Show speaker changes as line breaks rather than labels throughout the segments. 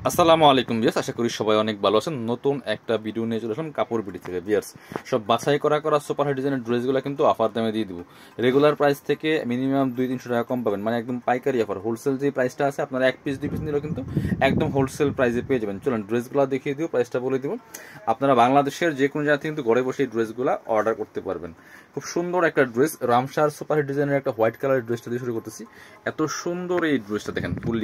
আসসালামু আলাইকুম ভিউয়ার্স, আশা করি সবাই অনেক ভালো আছেন। নতুন একটা ভিডিও নিয়ে চলে আসলাম কাপড় বিডি থেকে ভিউয়ার্স। সব বাছাই করা সুপার হাই ডিজাইনের ড্রেসগুলো কিন্তু অফার দামে দিয়ে দিব। রেগুলার প্রাইস থেকে মিনিমাম 200-300 টাকা কম পাবেন, মানে একদম পাইকারি অফার। হোলসেল যে প্রাইসটা আছে আপনারা এক পিস দুই পিস নিলেও কিন্তু একদম হোলসেল প্রাইসে পেয়ে যাবেন। চলুন ড্রেসগুলো দেখিয়ে দিব, প্রাইসটা বলে দিব। আপনারা বাংলাদেশের যে কোনো জায়গা থেকে কিন্তু ঘরে বসে এই ড্রেসগুলো অর্ডার করতে পারবেন। খুব সুন্দর একটা ড্রেস, রামসার সুপার হিট ডিজাইনের একটা হোয়াইট কালারের ড্রেসটা দিয়ে শুরু করতেছি। এত সুন্দর এই ড্রেসটা দেখেন, ফুল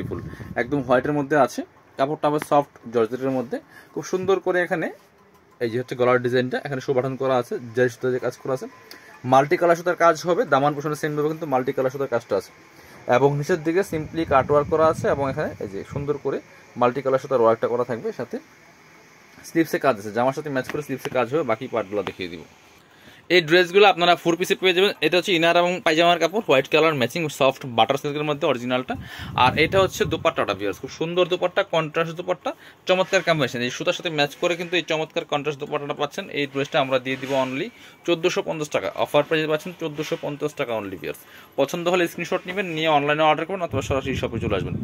একদম হোয়াইটের মধ্যে আছে। কাপড়টা আবার সফট জর্জেটের মধ্যে, খুব সুন্দর করে এখানে এই যে হচ্ছে গলার ডিজাইনটা, এখানে শোভাটন করা আছে, জারি সুতার যে কাজ করা আছে, মাল্টি কালার সুতার কাজ হবে। দামান পোষণের সেম ভাবে কিন্তু মাল্টি কালার সুতার কাজটা আছে, এবং নিচের দিকে সিম্পলি কাট ওয়ার্ক করা আছে, এবং এখানে এই যে সুন্দর করে মাল্টি কালার সুতার ওয়ার্কটা করা থাকবে। সাথে স্লিপসে কাজ আছে, জামার সাথে ম্যাচ করে স্লিপসে কাজ হবে। বাকি পার্টগুলো দেখিয়ে দিব। এই ড্রেসগুলো আপনারা 4 পিসে পেয়ে যাবেন। এটা হচ্ছে ইনার এবং পায়জামার কাপড়, white colour matching soft butter সিল্কের মধ্যে অরিজিনালটা। আর এটা হচ্ছে দুপাট্টাটা ভিউয়ার্স, খুব সুন্দর দুপাট্টা, কন্ট্রাস্ট দুপাট্টা, চমৎকার কম্বিনেশন। এই সুতার সাথে ম্যাচ করে কিন্তু এই চমৎকার কন্ট্রাস্ট দুপাট্টাটা পাচ্ছেন। এই ড্রেসটা আমরা দিয়ে দিব অনলি 1450 টাকা। অফার প্রাইসে পাচ্ছেন 1450 টাকা অনলি ভিউয়ার্স। পছন্দ হলে স্ক্রিনশট নেবেন, নিয়ে অনলাইনে অর্ডার করবেন অথবা সরাসরি শপে চলে আসবেন।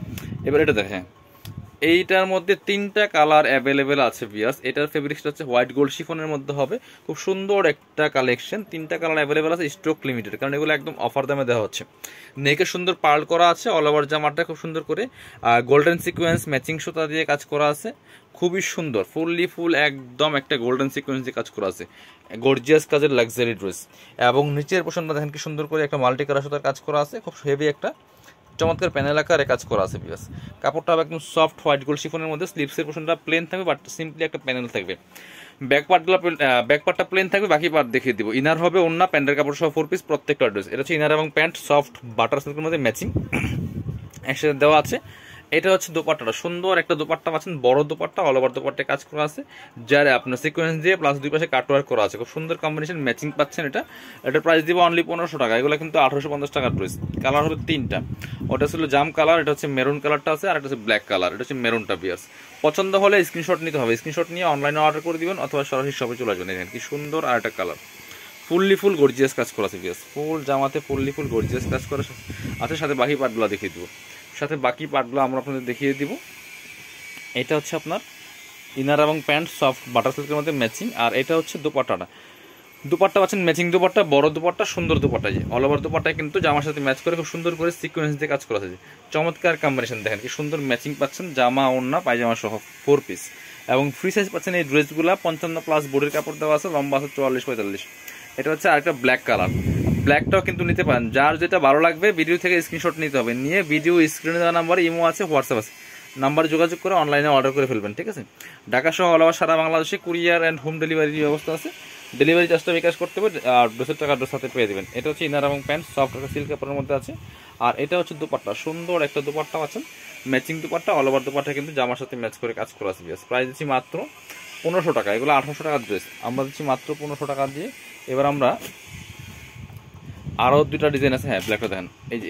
এবার এটা দেখেন, এইটার মধ্যে 3টা কালার অ্যাভেলেবেল আছে ভিউয়ার্স। এটার ফেব্রিক্সটা হচ্ছে হোয়াইট গোল্ড শিফনের মধ্যে হবে। খুব সুন্দর একটা কালেকশন, 3টা কালার অ্যাভেলেবেল আছে, স্টক লিমিটেড, কারণ এগুলো একদম অফার দামে দেওয়া হচ্ছে। নেকে সুন্দর পার্ল করা আছে, অল ওভার জামাটা খুব সুন্দর করে গোল্ডেন সিকোয়েন্স ম্যাচিং সুতা দিয়ে কাজ করা আছে, খুবই সুন্দর। ফুল একদম একটা গোল্ডেন সিকোয়েন্স দিয়ে কাজ করা আছে, গর্জিয়াস কাজের লাক্সারি ড্রেস। এবং নিচের পোশনটা দেখেন কি সুন্দর করে একটা মাল্টি কালার সুতার কাজ করা আছে, খুব হেভি একটা চমৎকার প্যানেল আকারে কাজ করা আছে বিকজ কাপড়টা একদম সফট হোয়াইট গোল্ড শিফনের মধ্যে। স্লিপসের পোর্শনটা প্লেন থাকবে, বাট সিম্পলি একটা প্যানেল থাকবে। ব্যাক পার্টটা প্লেন থাকবে, বাকি পার্ট দেখিয়ে দিব। ইনার হবে ওন্না, প্যান্টের কাপড় সহ 4 পিস প্রত্যেকটা ড্রেস। এটা হচ্ছে ইনার এবং প্যান্ট সফট বাটার সিল্কের মধ্যে ম্যাচিং একসাথে দেওয়া আছে। এটা হচ্ছে দোপাট্টাটা, সুন্দর একটা দোপাট্টা পাচ্ছেন, বড় দোপাট্টা, অল ওভার দোপাট্টা কাজ করা আছে, যার আপনার সিকোয়েন্স দিয়ে প্লাস দুই পাশে কাটওয়ার্ক করা আছে। খুব সুন্দর কম্বিনেশন ম্যাচিং পাচ্ছেন। এটার প্রাইস দিব অনলি 1500 টাকা। এগুলো কিন্তু 1850 টাকার ড্রেস। কালার হবে 3টা, ওটা ছিল জাম কালার, এটা হচ্ছে মেরুন কালারটা আছে, আর এটা হচ্ছে ব্ল্যাক কালার, এটা হচ্ছে মেরুনটা বিয়ার্স। পছন্দ হলে স্ক্রিনশট নিতে হবে, স্ক্রিনশট নিয়ে অনলাইনে অর্ডার করে দিবেন অথবা সরাসরি শপে চলে আসবেন। দেখেন কি সুন্দর আর একটা কালার, ফুল গর্জিয়াস কাজ করা আছে বিয়ার্স। ফুল জামাতে ফুল গর্জিয়াস কাজ করা আছে। সাথে বাকি পার্টগুলো দেখিয়ে দিব, আমরা আপনাদের দেখিয়ে দিব। এটা হচ্ছে আপনার ইনার এবং প্যান্ট সফট বাটার সিল্কের মধ্যে ম্যাচিং। আর এটা হচ্ছে দুপাট্টা পাচ্ছেন ম্যাচিং দুপাট্টা, বড় দুপাট্টা, সুন্দর দুপাট্টা, যে অল ওভার দুপাট্টায় কিন্তু জামার সাথে ম্যাচ করে খুব সুন্দর করে সিকোয়েন্স দিয়ে কাজ করা আছে। চমৎকার কম্বিনেশন, দেখেন কি সুন্দর ম্যাচিং পাচ্ছেন, জামা ওড়না পায়জামা সহ 4 পিস। এবং ফ্রি সাইজ পাচ্ছেন এই ড্রেসগুলো 55+ বডির কাপড় দেওয়া আছে, লম্বা আছে 44-45। এটা হচ্ছে আরেকটা ব্ল্যাক কালার, ব্ল্যাকটাও কিন্তু নিতে পারেন। যার যেটা ভালো লাগবে ভিডিও থেকে স্ক্রিনশট নিতে হবে, নিয়ে ভিডিও স্ক্রিনে দেওয়া নাম্বারে ইমো আছে, হোয়াটসঅ্যাপ আছে, নাম্বারে যোগাযোগ করে অনলাইনে অর্ডার করে ফেলবেন, ঠিক আছে। ঢাকা সহ অল ওভার সারা বাংলাদেশে কুরিয়ার অ্যান্ড হোম ডেলিভারির ব্যবস্থা আছে। ডেলিভারি চার্জটা বিকাশ করতে হবে, আর 200 টাকা ড্রেস সাথে পেয়ে দেবেন। এটা হচ্ছে ইনার এবং প্যান্ট সফট একটা সিল্ক কাপড়ের মধ্যে আছে। আর এটা হচ্ছে দুপাট্টা, সুন্দর একটা দুপাট্টা আছেন, matching dupatta, all over dupatta কিন্তু জামার সাথে ম্যাচ করে কাজ করা আছে। প্রাইস দিচ্ছি মাত্র 1500 টাকা। এগুলো 1800 টাকার ড্রেস, আমরা দিচ্ছি মাত্র 1500 টাকা দিয়ে। এবার আমরা আরও 2টা ডিজাইন আছে। হ্যাঁ, ব্ল্যাকটা দেখেন,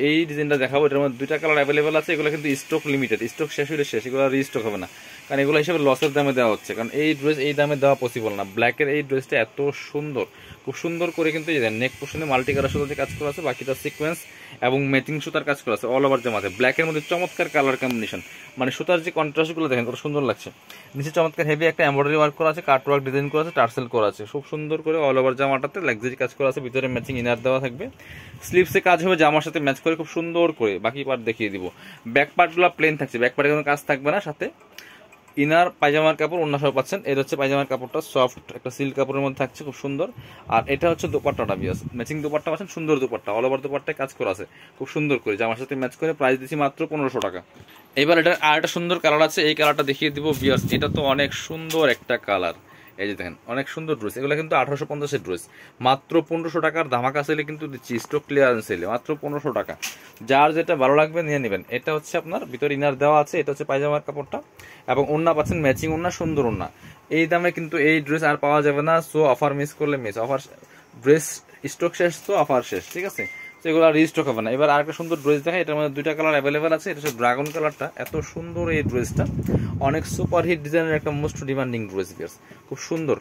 এই ডিজাইনটা দেখাবো। এটার মধ্যে 2টা কালার অ্যাভেলেবেল আছে। এগুলো কিন্তু স্টক লিমিটেড, স্টক শেষ হলে শেষ, এগুলো রিস্টক হবে না, কারণ এগুলো হিসেবে লসের দামে দেওয়া হচ্ছে, কারণ এই ড্রেস এই দামে দেওয়া পসিবল না। ব্ল্যাকের এই ড্রেসটা এত সুন্দর, খুব সুন্দর করে কিন্তু নেক পোর্শনে মাল্টি কালার সুতাতে কাজ করা আছে, বাকিটা সিকোয়েন্স এবং ম্যাচিং সুতার কাজ করা আছে অল ওভার জামাতে। ব্ল্যাকের মধ্যে চমৎকার কালার কম্বিনেশন, মানে সুতার যে কন্ট্রাস্টগুলো দেখেন কত সুন্দর লাগছে। নিচে চমৎকার হেভি একটা এমব্রয়ডারি ওয়ার্ক করা আছে, কাট ওয়ার্ক ডিজাইন করা আছে, টার্সেল করা আছে, খুব সুন্দর করে অল ওভার জামাটাতে লাক্সারি কাজ করা আছে। ভিতরে ম্যাচিং ইনার দেওয়া থাকবে, স্লিভসে কাজ হবে জামার সাথে ম্যাচ করে খুব সুন্দর করে। বাকি পার্ট দেখিয়ে দিব। ব্যাক পার্টগুলো প্লেন থাকছে, ব্যাক পার্টে কোনো কাজ থাকবে না। সাথে ইনার পায়জামার কাপড় অন্য সব পাচ্ছেন। এটা হচ্ছে পায়জামার কাপড়টা সফট একটা সিল্ক কাপড়ের মধ্যে থাকছে, খুব সুন্দর। আর এটা হচ্ছে দোপাট্টাটা বিয়াস, ম্যাচিং দোপাট্টা পাচ্ছেন, সুন্দর দোপাট্টা, অল ওভার দোপাট্টায় কাজ করা আছে খুব সুন্দর করে, জামার সাথে ম্যাচ করে। প্রাইস দিচ্ছি মাত্র 1500 টাকা। এবার এটার আর একটা সুন্দর কালার আছে, এই কালারটা দেখিয়ে দিব বিয়াস। এটা তো অনেক সুন্দর একটা কালার, এই যে দেখেন অনেক সুন্দর ড্রেস। এগুলো কিন্তু 1850-এর ড্রেস, মাত্র 1500 টাকার ধামাকা সেলে কিন্তু দিচ্ছি, স্টক ক্লিয়ারেন্স সেলে মাত্র 1500 টাকা। যার যেটা ভালো লাগবে নিয়ে নেবেন। এটা হচ্ছে আপনার ভিতর ইনার দেওয়া আছে, এটা হচ্ছে পায়জামার কাপড়টা, এবং ওড়না পাচ্ছেন ম্যাচিং ওড়না, সুন্দর ওড়না। এই দামে কিন্তু এই ড্রেস আর পাওয়া যাবে না। সো অফার মিস করলে মিস, অফার ড্রেস স্টক শেষ, তো অফার শেষ, ঠিক আছে। সেগুলো রিস্টক হবে না। এবার আরেকটা সুন্দর ড্রেস দেখা, এটার মধ্যে 2টা কালার অ্যাভেলেবেল আছে। এটা হচ্ছে ড্রাগন কালারটা, এত সুন্দর এই ড্রেসটা, অনেক সুপার হিট ডিজাইনের একটা মোস্ট ডিমান্ডিং ড্রেস, খুব সুন্দর।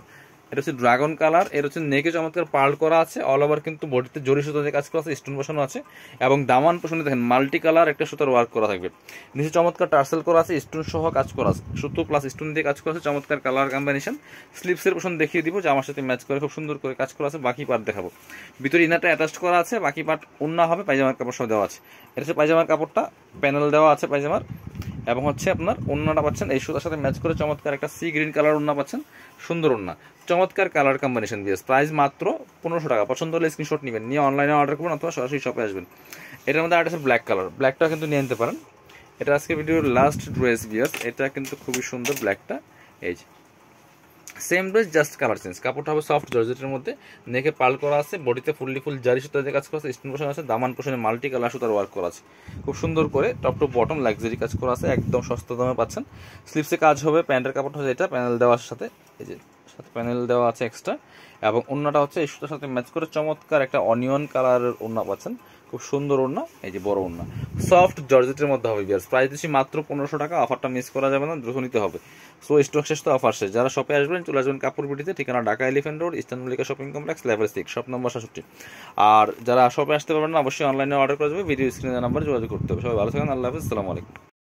এটা হচ্ছে ড্রাগন কালার, এর হচ্ছে নেকে চমৎকার পার্ল করা আছে, অল ওভার কিন্তু বডিতে জরি সুতো দিয়ে কাজ করা আছে, স্টোন বসানো আছে এবং দামান পোষণে দেখেন মাল্টি কালার একটা সুতার ওয়ার্ক করা থাকবে। নিচে চমৎকার টার্সেল করা আছে, স্টোন সহ কাজ করা আছে, সুতো প্লাস স্টোন দিয়ে কাজ করা আছে, চমৎকার কালার কম্বিনেশন। স্লিপসের পোষণ দেখিয়ে দিব যে আমার সাথে ম্যাচ করে খুব সুন্দর করে কাজ করা আছে। বাকি পার্ট দেখাবো, ভিতরে ইনারটা অ্যাটাচ করা আছে, বাকি পার্ট ওন্না হবে, পায়জামার কাপড় সহ দেওয়া আছে। এটা হচ্ছে পায়জামার কাপড়টা, প্যানেল দেওয়া আছে পায়জামার, এবং হচ্ছে আপনার ওন্নাটা পাচ্ছেন এই সুতার সাথে ম্যাচ করে চমৎকার একটা সি গ্রিন কালার ওন্না পাচ্ছেন, সুন্দর ওন্না, চমৎকার কালার কম্বিনেশন দিয়ে। প্রাইস মাত্র 1500 টাকা। পছন্দ হলে স্ক্রিনশট নেবেন, নিয়ে অনলাইনে অর্ডার করবেন অথবা সরাসরি শপে আসবেন। এটার মধ্যে আরেকটা আছে ব্ল্যাক কালার, ব্ল্যাকটা কিন্তু নিয়ে নিতে পারেন। এটা আজকে ভিডিওর লাস্ট ড্রেস ভিউয়ার্স, এটা কিন্তু খুবই সুন্দর ব্ল্যাকটা, এই যে same dress just colour change. কাপড়টা হবে সফট জর্জেটের মধ্যে, নেকে পাল করা আছে, বডিতে ফুললি ফুল জারি সুতা দিয়ে কাজ করা আছে, স্টোন পোষণ আছে, দামান পোষণে মাল্টি কালার সুতার ওয়ার্ক করা আছে, খুব সুন্দর করে টপ টু বটম লাক্সারি কাজ করা আছে, একদম সস্তা দামে পাচ্ছেন। স্লিপসে কাজ হবে, প্যান্টের কাপড়টা হচ্ছে এটা প্যানেল দেওয়ার সাথে, এই যে সাথে প্যানেল দেওয়া আছে এক্সট্রা, এবং ওড়নাটা হচ্ছে এই সুতার সাথে ম্যাচ করে চমৎকার একটা অনিয়ন কালারের ওড়না পাচ্ছেন, খুব সুন্দর ওড়না, এই যে বড় ওড়না, সফট জর্জেটের মধ্যে হবে ভিউয়ার্স। প্রাইস দিচ্ছি মাত্র 1500 টাকা। অফারটা মিস করা যাবে না, দ্রুত নিতে হবে। সো স্টক শেষ তো অফার শেষ। যারা শপে আসবেন চলে আসবেন কাপড় বিটিতে, ঠিকানা Dhaka elephant road, eastern Mallika shopping complex, level 6, shop number 67। আর যারা শপে আসতে পারবেন না অবশ্যই অনলাইনে অর্ডার করে যাবে, ভিডিও স্ক্রিনের নাম্বার যোগাযোগ করতে হবে। সবাই ভালো থাকেন, আল্লাহ হাফেজ, আসসালামু আলাইকুম।